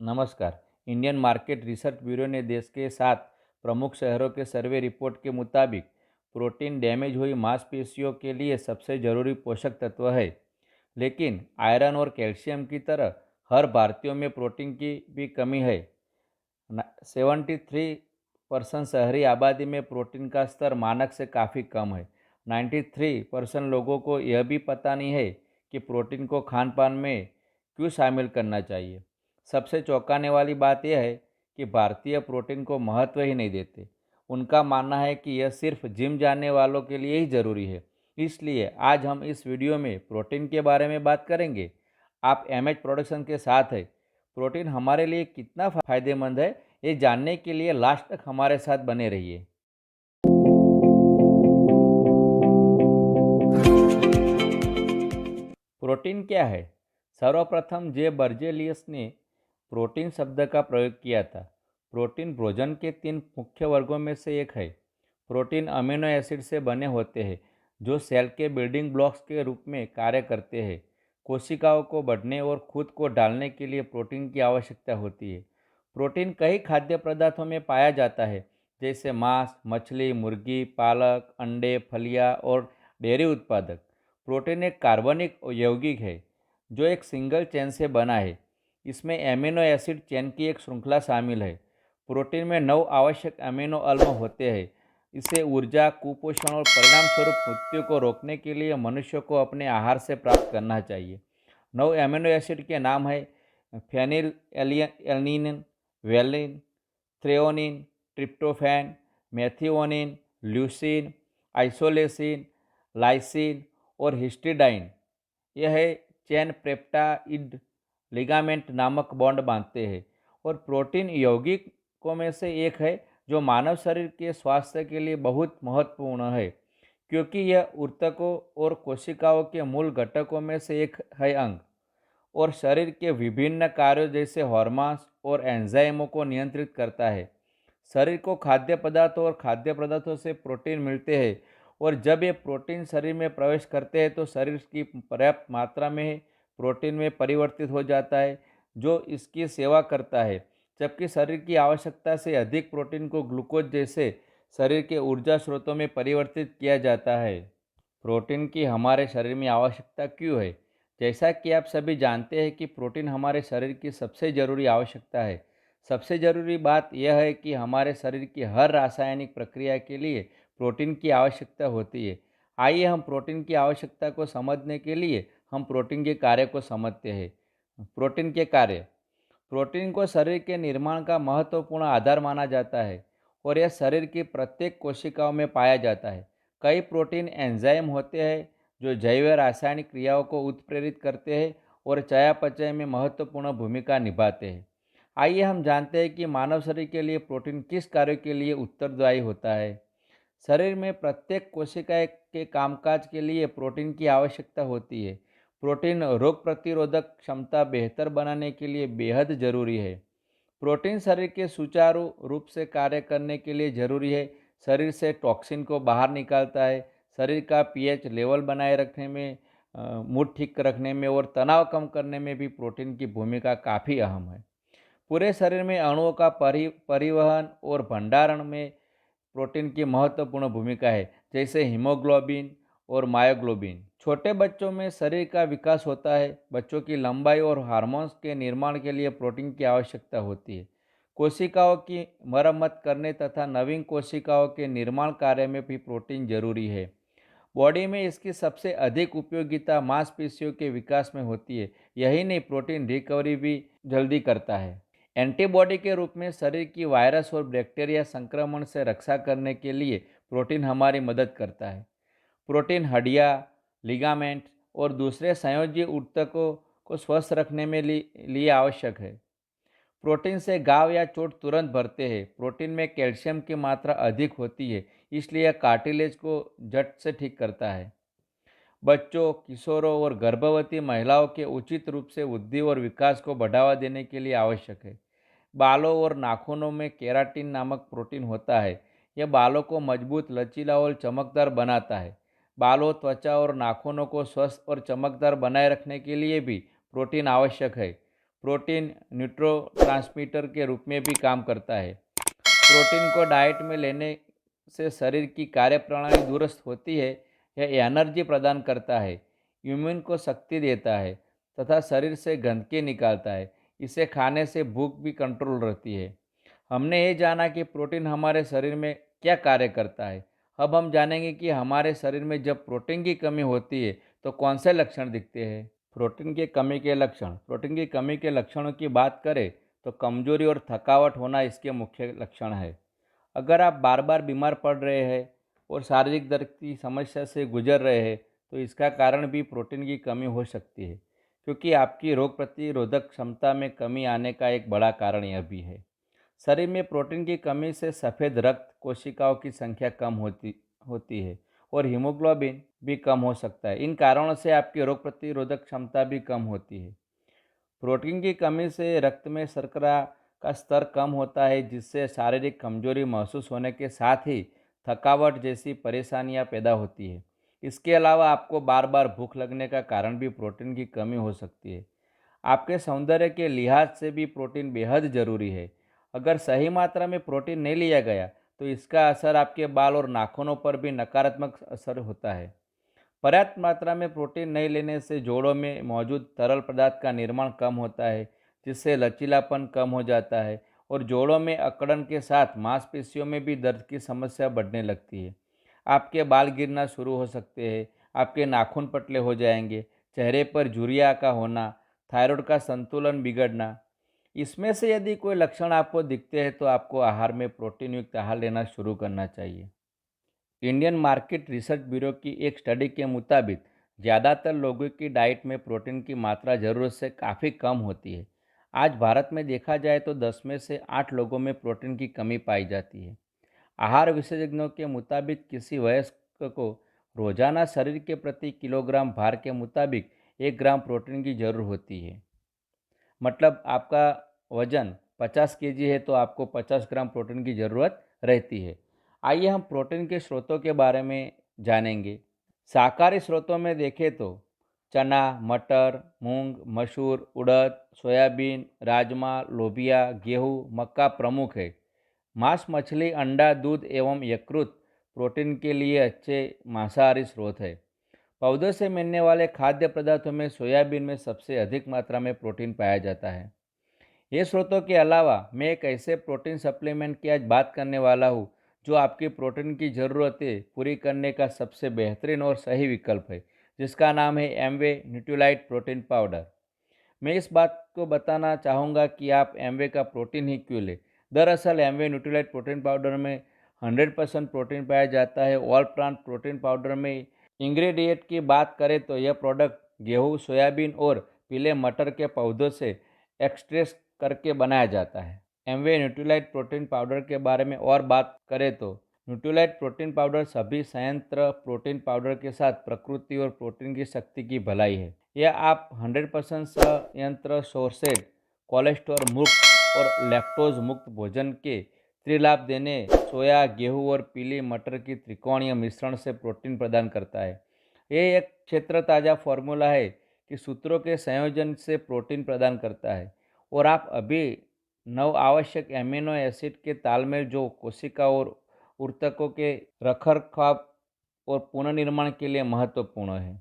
नमस्कार। Indian market research bureau ने देश के 7 प्रमुख शहरों के सर्वे रिपोर्ट के मुताबिक प्रोटीन डैमेज हुई मांसपेशियों के लिए सबसे जरूरी पोषक तत्व है। लेकिन आयरन और कैल्शियम की तरह हर भारतीयों में प्रोटीन की भी कमी है। 73% शहरी आबादी में प्रोटीन का स्तर मानक से काफ़ी कम है। 93% लोगों को यह भी पता नहीं है कि प्रोटीन को खान पान में क्यों शामिल करना चाहिए। सबसे चौंकाने वाली बात यह है कि भारतीय प्रोटीन को महत्व ही नहीं देते। उनका मानना है कि यह सिर्फ जिम जाने वालों के लिए ही ज़रूरी है। इसलिए आज हम इस वीडियो में प्रोटीन के बारे में बात करेंगे। आप एमएच प्रोडक्शन के साथ है। प्रोटीन हमारे लिए कितना फ़ायदेमंद है, ये जानने के लिए लास्ट तक हमारे साथ बने रहिए। प्रोटीन क्या है? सर्वप्रथम जे बर्जेलियस ने प्रोटीन शब्द का प्रयोग किया था। प्रोटीन भोजन के 3 मुख्य वर्गों में से एक है। प्रोटीन अमीनो एसिड से बने होते हैं जो सेल के बिल्डिंग ब्लॉक्स के रूप में कार्य करते हैं। कोशिकाओं को बढ़ने और खुद को ढालने के लिए प्रोटीन की आवश्यकता होती है। प्रोटीन कई खाद्य पदार्थों में पाया जाता है, जैसे मांस, मछली, मुर्गी, पालक, अंडे, फलियां और डेयरी उत्पादक। प्रोटीन एक कार्बनिक यौगिक है जो एक सिंगल चेन से बना है। इसमें एमिनो एसिड चेन की एक श्रृंखला शामिल है। प्रोटीन में 9 आवश्यक अमीनो अम्ल होते हैं। इसे ऊर्जा, कुपोषण और परिणाम स्वरूप मृत्यु को रोकने के लिए मनुष्य को अपने आहार से प्राप्त करना चाहिए। 9 अमीनो एसिड के नाम है phenylalanine, valine, threonine, tryptophan, methionine, leucine, isoleucine, lysine और हिस्टिडाइन। यह चेन पेप्टाइड लिगामेंट नामक बॉन्ड बांधते हैं और प्रोटीन यौगिकों में से एक है जो मानव शरीर के स्वास्थ्य के लिए बहुत महत्वपूर्ण है, क्योंकि यह ऊतकों और कोशिकाओं के मूल घटकों में से एक है अंग और शरीर के विभिन्न कार्यों जैसे हार्मोन्स और एंजाइमों को नियंत्रित करता है। शरीर को खाद्य पदार्थों और खाद्य पदार्थों से प्रोटीन मिलते हैं और जब ये प्रोटीन शरीर में प्रवेश करते हैं तो शरीर की पर्याप्त मात्रा में प्रोटीन में परिवर्तित हो जाता है जो इसकी सेवा करता है, जबकि शरीर की आवश्यकता से अधिक प्रोटीन को ग्लूकोज जैसे शरीर के ऊर्जा स्रोतों में परिवर्तित किया जाता है। प्रोटीन की हमारे शरीर में आवश्यकता क्यों है? जैसा कि आप सभी जानते हैं कि प्रोटीन हमारे शरीर की सबसे ज़रूरी आवश्यकता है। सबसे ज़रूरी बात यह है कि हमारे शरीर की हर रासायनिक प्रक्रिया के लिए प्रोटीन की आवश्यकता होती है। आइए हम प्रोटीन की आवश्यकता को समझने के लिए हम प्रोटीन के कार्य को समझते हैं। प्रोटीन के कार्य। प्रोटीन को शरीर के निर्माण का महत्वपूर्ण आधार माना जाता है और यह शरीर की प्रत्येक कोशिकाओं में पाया जाता है। कई प्रोटीन एंजाइम होते हैं जो जैव रासायनिक क्रियाओं को उत्प्रेरित करते हैं और चयापचय में महत्वपूर्ण भूमिका निभाते हैं। आइए हम जानते हैं कि मानव शरीर के लिए प्रोटीन किस कार्य के लिए उत्तरदायी होता है। शरीर में प्रत्येक कोशिका के कामकाज के लिए प्रोटीन की आवश्यकता होती है। प्रोटीन रोग प्रतिरोधक क्षमता बेहतर बनाने के लिए बेहद जरूरी है। प्रोटीन शरीर के सुचारू रूप से कार्य करने के लिए जरूरी है। शरीर से टॉक्सिन को बाहर निकालता है। शरीर का पीएच लेवल बनाए रखने में, मूड ठीक रखने में और तनाव कम करने में भी प्रोटीन की भूमिका काफ़ी अहम है। पूरे शरीर में अणुओं का परिवहन और भंडारण में प्रोटीन की महत्वपूर्ण भूमिका है, जैसे हीमोग्लोबिन और मायोग्लोबिन। छोटे बच्चों में शरीर का विकास होता है। बच्चों की लंबाई और हार्मोन्स के निर्माण के लिए प्रोटीन की आवश्यकता होती है। कोशिकाओं की मरम्मत करने तथा नवीन कोशिकाओं के निर्माण कार्य में भी प्रोटीन जरूरी है। बॉडी में इसकी सबसे अधिक उपयोगिता मांसपेशियों के विकास में होती है। यही नहीं, प्रोटीन रिकवरी भी जल्दी करता है। एंटीबॉडी के रूप में शरीर की वायरस और बैक्टीरिया संक्रमण से रक्षा करने के लिए प्रोटीन हमारी मदद करता है। प्रोटीन हड्डियाँ, लिगामेंट और दूसरे संयोजी ऊतकों को स्वस्थ रखने में लिए आवश्यक है। प्रोटीन से घाव या चोट तुरंत भरते हैं। प्रोटीन में कैल्शियम की मात्रा अधिक होती है, इसलिए यह कार्टिलेज को झट से ठीक करता है। बच्चों, किशोरों और गर्भवती महिलाओं के उचित रूप से वृद्धि और विकास को बढ़ावा देने के लिए आवश्यक है। बालों और नाखूनों में केराटिन नामक प्रोटीन होता है। यह बालों को मजबूत, लचीला और चमकदार बनाता है। बालों, त्वचा और नाखूनों को स्वस्थ और चमकदार बनाए रखने के लिए भी प्रोटीन आवश्यक है। प्रोटीन न्यूरोट्रांसमीटर के रूप में भी काम करता है। प्रोटीन को डाइट में लेने से शरीर की कार्यप्रणाली दुरुस्त होती है। यह एनर्जी प्रदान करता है, इम्यून को शक्ति देता है तथा शरीर से गंदगी निकालता है। इसे खाने से भूख भी कंट्रोल रहती है। हमने ये जाना कि प्रोटीन हमारे शरीर में क्या कार्य करता है। अब हम जानेंगे कि हमारे शरीर में जब प्रोटीन की कमी होती है तो कौन से लक्षण दिखते हैं। प्रोटीन की कमी के लक्षणों की बात करें तो कमजोरी और थकावट होना इसके मुख्य लक्षण है। अगर आप बार बार बीमार पड़ रहे हैं और शारीरिक दर्द की समस्या से गुजर रहे हैं तो इसका कारण भी प्रोटीन की कमी हो सकती है, क्योंकि आपकी रोग प्रतिरोधक क्षमता में कमी आने का एक बड़ा कारण यह भी है। शरीर में प्रोटीन की कमी से सफ़ेद रक्त कोशिकाओं की संख्या कम होती होती है और हीमोग्लोबिन भी कम हो सकता है। इन कारणों से आपकी रोग प्रतिरोधक क्षमता भी कम होती है। प्रोटीन की कमी से रक्त में शर्करा का स्तर कम होता है, जिससे शारीरिक कमजोरी महसूस होने के साथ ही थकावट जैसी परेशानियां पैदा होती है। इसके अलावा आपको बार बार भूख लगने का कारण भी प्रोटीन की कमी हो सकती है। आपके सौंदर्य के लिहाज से भी प्रोटीन बेहद ज़रूरी है। अगर सही मात्रा में प्रोटीन नहीं लिया गया तो इसका असर आपके बाल और नाखूनों पर भी नकारात्मक असर होता है। पर्याप्त मात्रा में प्रोटीन नहीं लेने से जोड़ों में मौजूद तरल पदार्थ का निर्माण कम होता है, जिससे लचीलापन कम हो जाता है और जोड़ों में अकड़न के साथ मांसपेशियों में भी दर्द की समस्या बढ़ने लगती है। आपके बाल गिरना शुरू हो सकते हैं, आपके नाखून पतले हो जाएंगे, चेहरे पर झुर्रियाँ का होना, थायराइड का संतुलन बिगड़ना। इसमें से यदि कोई लक्षण आपको दिखते हैं तो आपको आहार में प्रोटीन युक्त आहार लेना शुरू करना चाहिए। इंडियन मार्केट रिसर्च ब्यूरो की एक स्टडी के मुताबिक ज़्यादातर लोगों की डाइट में प्रोटीन की मात्रा ज़रूरत से काफ़ी कम होती है। आज भारत में देखा जाए तो 10 में से 8 लोगों में प्रोटीन की कमी पाई जाती है। आहार विशेषज्ञों के मुताबिक किसी वयस्क को रोजाना शरीर के प्रति किलोग्राम भार के मुताबिक 1 ग्राम प्रोटीन की जरूर होती है। मतलब आपका वजन 50 केजी है तो आपको 50 ग्राम प्रोटीन की ज़रूरत रहती है। आइए हम प्रोटीन के स्रोतों के बारे में जानेंगे। शाकाहारी स्रोतों में देखें तो चना, मटर, मूंग, मसूर, उड़द, सोयाबीन, राजमा, लोबिया, गेहूँ, मक्का प्रमुख है। मांस, मछली, अंडा, दूध एवं यकृत प्रोटीन के लिए अच्छे मांसाहारी स्रोत है। पौधों से मिलने वाले खाद्य पदार्थों में सोयाबीन में सबसे अधिक मात्रा में प्रोटीन पाया जाता है। ये स्रोतों के अलावा मैं एक ऐसे प्रोटीन सप्लीमेंट की आज बात करने वाला हूँ जो आपकी प्रोटीन की ज़रूरतें पूरी करने का सबसे बेहतरीन और सही विकल्प है, जिसका नाम है एमवे न्यूट्रीलाइट प्रोटीन पाउडर। मैं इस बात को बताना चाहूँगा कि आप एमवे का प्रोटीन ही क्यों लें। दरअसल एमवे न्यूट्रीलाइट प्रोटीन पाउडर में 100% प्रोटीन पाया जाता है। ऑल प्लांट प्रोटीन पाउडर में इंग्रेडिएंट की बात करें तो यह प्रोडक्ट गेहूँ, सोयाबीन और पीले मटर के पौधों से एक्सट्रैक्ट करके बनाया जाता है। एमवे न्यूट्रीलाइट प्रोटीन पाउडर के बारे में और बात करें तो न्यूट्रीलाइट प्रोटीन पाउडर सभी संयंत्र प्रोटीन पाउडर के साथ प्रकृति और प्रोटीन की शक्ति की भलाई है। यह आप 100% संयंत्र सोर्सेड, कोलेस्ट्रॉल मुक्त और लैक्टोज मुक्त भोजन के त्रिलाभ देने सोया, गेहूँ और पीली मटर की त्रिकोणीय मिश्रण से प्रोटीन प्रदान करता है। ये एक क्षेत्र ताज़ा फॉर्मूला है कि सूत्रों के संयोजन से प्रोटीन प्रदान करता है और आप अभी नव आवश्यक एमिनो एसिड के तालमेल जो कोशिका और ऊतकों के रखरखाव और पुनर्निर्माण के लिए महत्वपूर्ण है।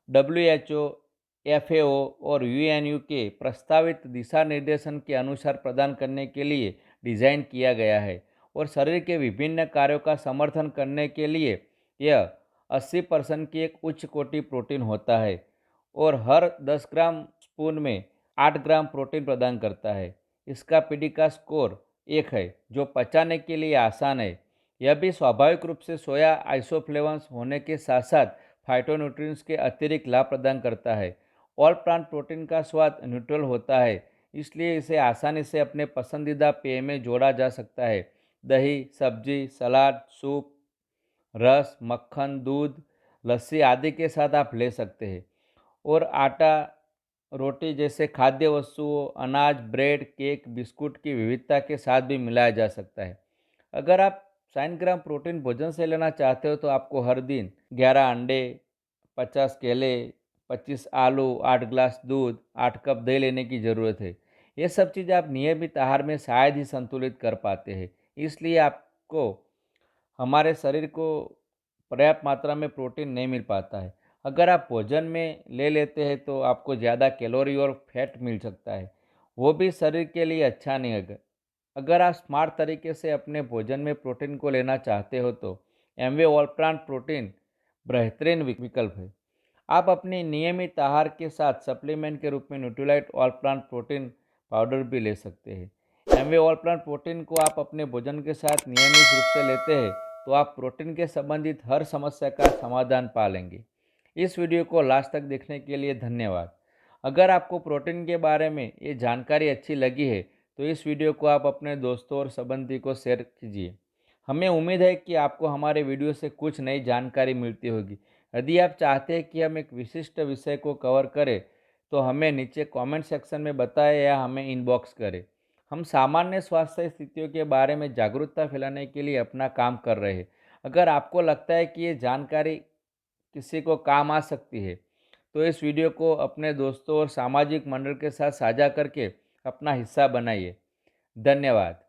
डब्ल्यूएचओ, एफएओ और यूएनयू के प्रस्तावित दिशा निर्देशन के अनुसार प्रदान करने के लिए डिज़ाइन किया गया है और शरीर के विभिन्न कार्यों का समर्थन करने के लिए यह 80% की एक उच्च कोटि प्रोटीन होता है और हर 10 ग्राम स्पून में 8 ग्राम प्रोटीन प्रदान करता है। इसका पीडी का स्कोर 1 है जो पचाने के लिए आसान है। यह भी स्वाभाविक रूप से सोया आइसोफ्लेवन्स होने के साथ साथ फाइटोन्यूट्रिएंट्स के अतिरिक्त लाभ प्रदान करता है। ऑल प्लांट प्रोटीन का स्वाद न्यूट्रल होता है, इसलिए इसे आसानी से अपने पसंदीदा पेय में जोड़ा जा सकता है। दही, सब्जी, सलाद, सूप, रस, मक्खन, दूध, लस्सी आदि के साथ आप ले सकते हैं। और आटा, रोटी जैसे खाद्य वस्तुओं, अनाज, ब्रेड, केक, बिस्कुट की विविधता के साथ भी मिलाया जा सकता है। अगर आप 60 ग्राम प्रोटीन भोजन से लेना चाहते हो तो आपको हर दिन 11 अंडे, 50 केले, 25 आलू, 8 ग्लास दूध, 8 कप दही लेने की ज़रूरत है। ये सब चीज़ें आप नियमित आहार में शायद ही संतुलित कर पाते हैं। इसलिए आपको हमारे शरीर को पर्याप्त मात्रा में प्रोटीन नहीं मिल पाता है। अगर आप भोजन में ले लेते हैं तो आपको ज़्यादा कैलोरी और फैट मिल सकता है, वो भी शरीर के लिए अच्छा नहीं है। अगर आप स्मार्ट तरीके से अपने भोजन में प्रोटीन को लेना चाहते हो तो एमवे ऑल प्लांट प्रोटीन बेहतरीन विकल्प है। आप अपनी नियमित आहार के साथ सप्लीमेंट के रूप में Nutrilite all plant protein powder भी ले सकते हैं। एमवे ऑल प्लांट प्रोटीन को आप अपने भोजन के साथ नियमित रूप से लेते हैं तो आप प्रोटीन के संबंधित हर समस्या का समाधान पा लेंगे। इस वीडियो को लास्ट तक देखने के लिए धन्यवाद। अगर आपको प्रोटीन के बारे में ये जानकारी अच्छी लगी है तो इस वीडियो को आप अपने दोस्तों और संबंधी को शेयर कीजिए। हमें उम्मीद है कि आपको हमारे वीडियो से कुछ नई जानकारी मिलती होगी। यदि आप चाहते हैं कि हम एक विशिष्ट विषय को कवर करें तो हमें नीचे कमेंट सेक्शन में बताएं या हमें इनबॉक्स करें। हम सामान्य स्वास्थ्य स्थितियों के बारे में जागरूकता फैलाने के लिए अपना काम कर रहे हैं। अगर आपको लगता है कि ये जानकारी किसी को काम आ सकती है तो इस वीडियो को अपने दोस्तों और सामाजिक मंडल के साथ साझा करके अपना हिस्सा बनाइए। धन्यवाद।